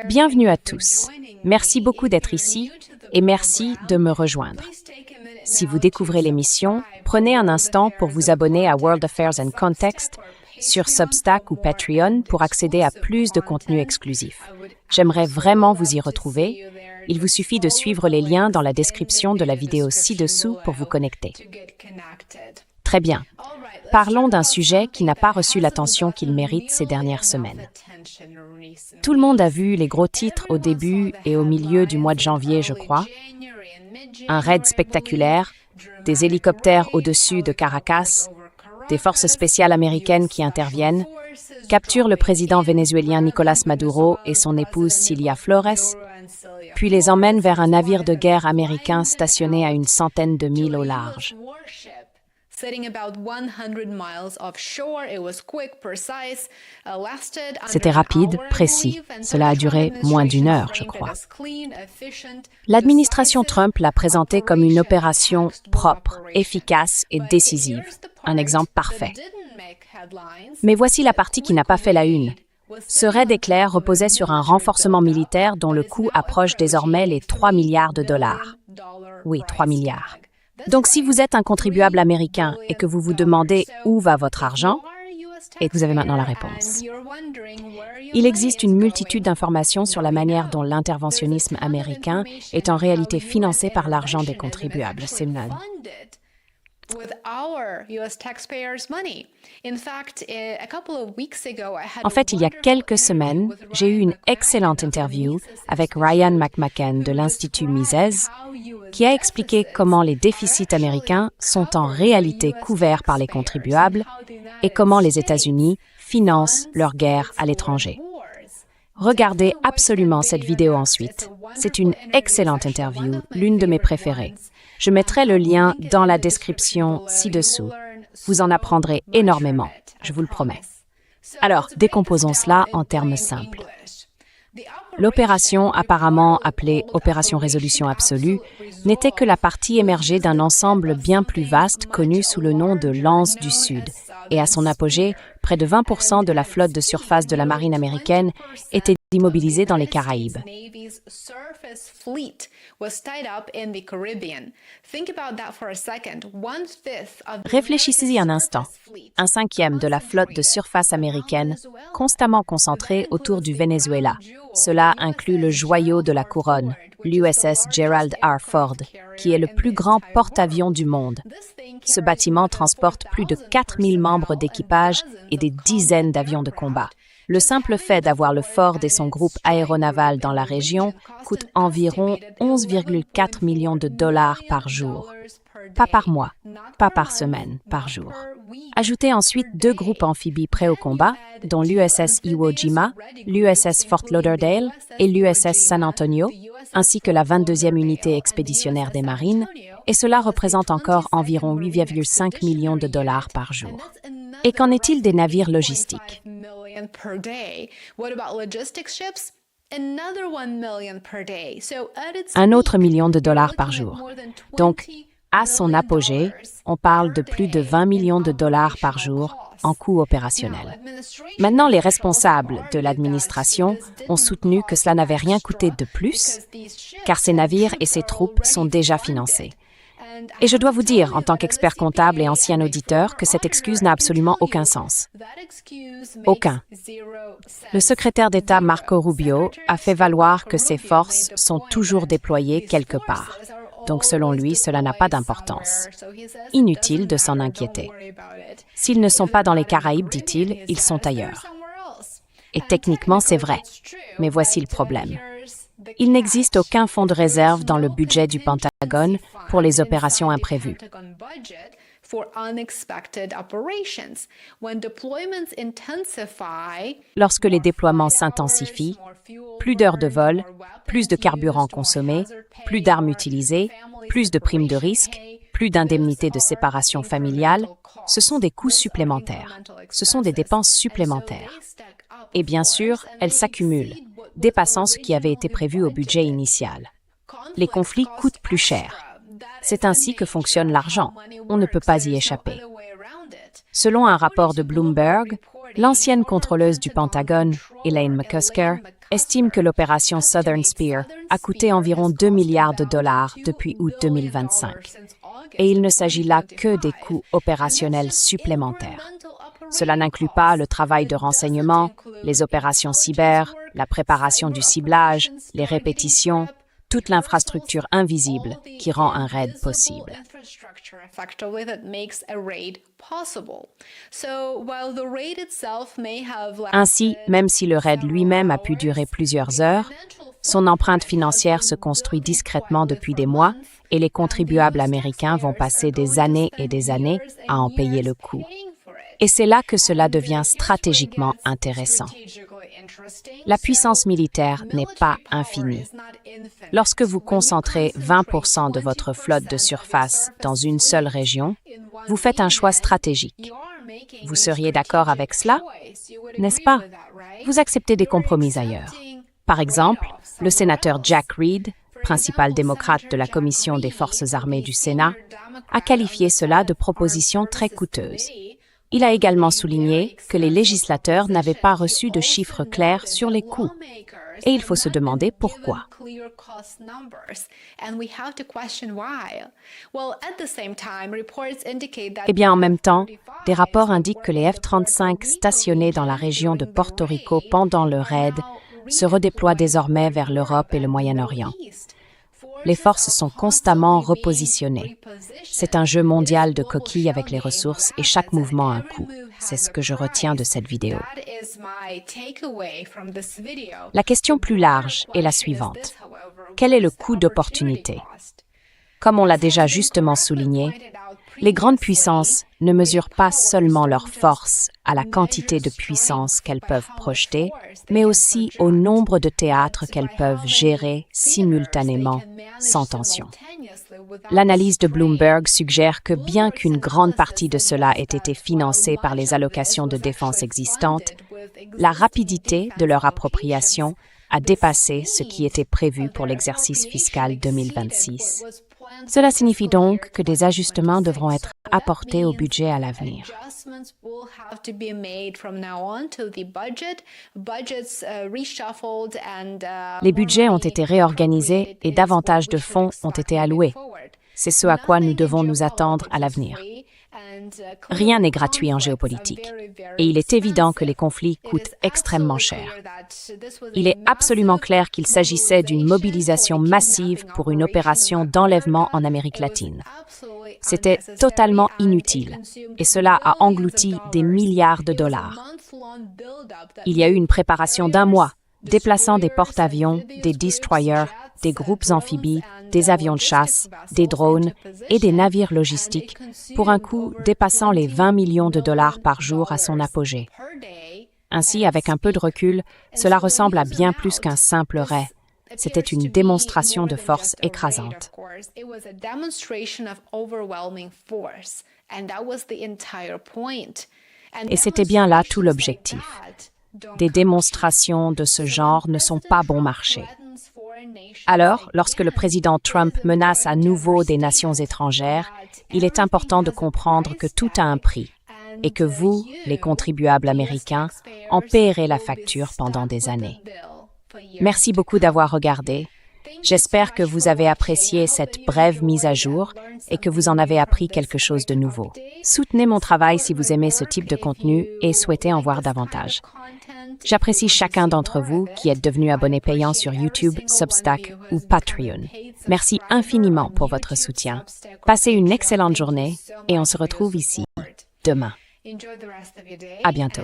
Bienvenue à tous. Merci beaucoup d'être ici et merci de me rejoindre. Si vous découvrez l'émission, prenez un instant pour vous abonner à World Affairs and Context sur Substack ou Patreon pour accéder à plus de contenu exclusif. J'aimerais vraiment vous y retrouver. Il vous suffit de suivre les liens dans la description de la vidéo ci-dessous pour vous connecter. Très bien. Parlons d'un sujet qui n'a pas reçu l'attention qu'il mérite ces dernières semaines. Tout le monde a vu les gros titres au début et au milieu du mois de janvier, je crois. Un raid spectaculaire, des hélicoptères au-dessus de Caracas, des forces spéciales américaines qui interviennent, capturent le président vénézuélien Nicolás Maduro et son épouse Cilia Flores, puis les emmènent vers un navire de guerre américain stationné à une centaine de milles au large. C'était rapide, précis. Cela a duré moins d'une heure, je crois. L'administration Trump l'a présenté comme une opération propre, efficace et décisive. Un exemple parfait. Mais voici la partie qui n'a pas fait la une. Ce raid éclair reposait sur un renforcement militaire dont le coût approche désormais les 3 milliards de dollars. Oui, 3 milliards. Donc si vous êtes un contribuable américain et que vous vous demandez où va votre argent, et vous avez maintenant la réponse. Il existe une multitude d'informations sur la manière dont l'interventionnisme américain est en réalité financé par l'argent des contribuables. C'est une... En fait, il y a quelques semaines, j'ai eu une excellente interview avec Ryan McMaken de l'Institut Mises, qui a expliqué comment les déficits américains sont en réalité couverts par les contribuables et comment les États-Unis financent leur guerre à l'étranger. Regardez absolument cette vidéo ensuite. C'est une excellente interview, l'une de mes préférées. Je mettrai le lien dans la description ci-dessous. Vous en apprendrez énormément, je vous le promets. Alors, décomposons cela en termes simples. L'opération, apparemment appelée Opération Résolution Absolue, n'était que la partie émergée d'un ensemble bien plus vaste connu sous le nom de l'Anse du Sud. Et à son apogée, près de 20% de la flotte de surface de la marine américaine était immobilisée dans les Caraïbes. Réfléchissez-y un instant. Un cinquième de la flotte de surface américaine, constamment concentrée autour du Venezuela. Cela inclut le joyau de la couronne, l'USS Gerald R. Ford, qui est le plus grand porte-avions du monde. Ce bâtiment transporte plus de 4000 membres d'équipage et des dizaines d'avions de combat. Le simple fait d'avoir le Ford et son groupe aéronaval dans la région coûte environ 11,4 millions de dollars par jour. Pas par mois, pas par semaine, par jour. Ajoutez ensuite 2 groupes amphibies prêts au combat, dont l'USS Iwo Jima, l'USS Fort Lauderdale et l'USS San Antonio, ainsi que la 22e unité expéditionnaire des marines, et cela représente encore environ 8,5 millions de dollars par jour. Et qu'en est-il des navires logistiques? Un autre million de dollars par jour. Donc, à son apogée, on parle de plus de 20 millions de dollars par jour en coûts opérationnels. Maintenant, les responsables de l'administration ont soutenu que cela n'avait rien coûté de plus, car ces navires et ces troupes sont déjà financés. Et je dois vous dire, en tant qu'expert comptable et ancien auditeur, que cette excuse n'a absolument aucun sens. Aucun. Le secrétaire d'État Marco Rubio a fait valoir que ces forces sont toujours déployées quelque part. Donc selon lui, cela n'a pas d'importance. Inutile de s'en inquiéter. S'ils ne sont pas dans les Caraïbes, dit-il, ils sont ailleurs. Et techniquement, c'est vrai. Mais voici le problème. Il n'existe aucun fonds de réserve dans le budget du Pentagone pour les opérations imprévues. Lorsque les déploiements s'intensifient, plus d'heures de vol, plus de carburant consommé, plus d'armes utilisées, plus de primes de risque, plus d'indemnités de séparation familiale, ce sont des coûts supplémentaires. Ce sont des dépenses supplémentaires. Et bien sûr, elles s'accumulent, dépassant ce qui avait été prévu au budget initial. Les conflits coûtent plus cher. C'est ainsi que fonctionne l'argent. On ne peut pas y échapper. Selon un rapport de Bloomberg, l'ancienne contrôleuse du Pentagone, Elaine McCusker, estime que l'opération Southern Spear a coûté environ 2 milliards de dollars depuis août 2025. Et il ne s'agit là que des coûts opérationnels supplémentaires. Cela n'inclut pas le travail de renseignement, les opérations cyber, la préparation du ciblage, les répétitions, toute l'infrastructure invisible qui rend un raid possible. Ainsi, même si le raid lui-même a pu durer plusieurs heures, son empreinte financière se construit discrètement depuis des mois et les contribuables américains vont passer des années et des années à en payer le coût. Et c'est là que cela devient stratégiquement intéressant. La puissance militaire n'est pas infinie. Lorsque vous concentrez 20% de votre flotte de surface dans une seule région, vous faites un choix stratégique. Vous seriez d'accord avec cela, n'est-ce pas? Vous acceptez des compromis ailleurs. Par exemple, le sénateur Jack Reed, principal démocrate de la Commission des Forces armées du Sénat, a qualifié cela de proposition très coûteuse. Il a également souligné que les législateurs n'avaient pas reçu de chiffres clairs sur les coûts. Et il faut se demander pourquoi. Eh bien, en même temps, des rapports indiquent que les F-35 stationnés dans la région de Porto Rico pendant le raid se redéploient désormais vers l'Europe et le Moyen-Orient. Les forces sont constamment repositionnées. C'est un jeu mondial de coquilles avec les ressources et chaque mouvement a un coût. C'est ce que je retiens de cette vidéo. La question plus large est la suivante. Quel est le coût d'opportunité? Comme on l'a déjà justement souligné, les grandes puissances ne mesurent pas seulement leur force à la quantité de puissance qu'elles peuvent projeter, mais aussi au nombre de théâtres qu'elles peuvent gérer simultanément, sans tension. L'analyse de Bloomberg suggère que bien qu'une grande partie de cela ait été financée par les allocations de défense existantes, la rapidité de leur appropriation a dépassé ce qui était prévu pour l'exercice fiscal 2026. Cela signifie donc que des ajustements devront être apportés au budget à l'avenir. Les budgets ont été réorganisés et davantage de fonds ont été alloués. C'est ce à quoi nous devons nous attendre à l'avenir. Rien n'est gratuit en géopolitique, et il est évident que les conflits coûtent extrêmement cher. Il est absolument clair qu'il s'agissait d'une mobilisation massive pour une opération d'enlèvement en Amérique latine. C'était totalement inutile, et cela a englouti des milliards de dollars. Il y a eu une préparation d'1 mois, déplaçant des porte-avions, des destroyers, des groupes amphibies, des avions de chasse, des drones et des navires logistiques pour un coût dépassant les 20 millions de dollars par jour à son apogée. Ainsi, avec un peu de recul, cela ressemble à bien plus qu'un simple raid. C'était une démonstration de force écrasante. Et c'était bien là tout l'objectif. Des démonstrations de ce genre ne sont pas bon marché. Alors, lorsque le président Trump menace à nouveau des nations étrangères, il est important de comprendre que tout a un prix et que vous, les contribuables américains, en paierez la facture pendant des années. Merci beaucoup d'avoir regardé. J'espère que vous avez apprécié cette brève mise à jour et que vous en avez appris quelque chose de nouveau. Soutenez mon travail si vous aimez ce type de contenu et souhaitez en voir davantage. J'apprécie chacun d'entre vous qui êtes devenus abonnés payants sur YouTube, Substack ou Patreon. Merci infiniment pour votre soutien. Passez une excellente journée et on se retrouve ici demain. À bientôt.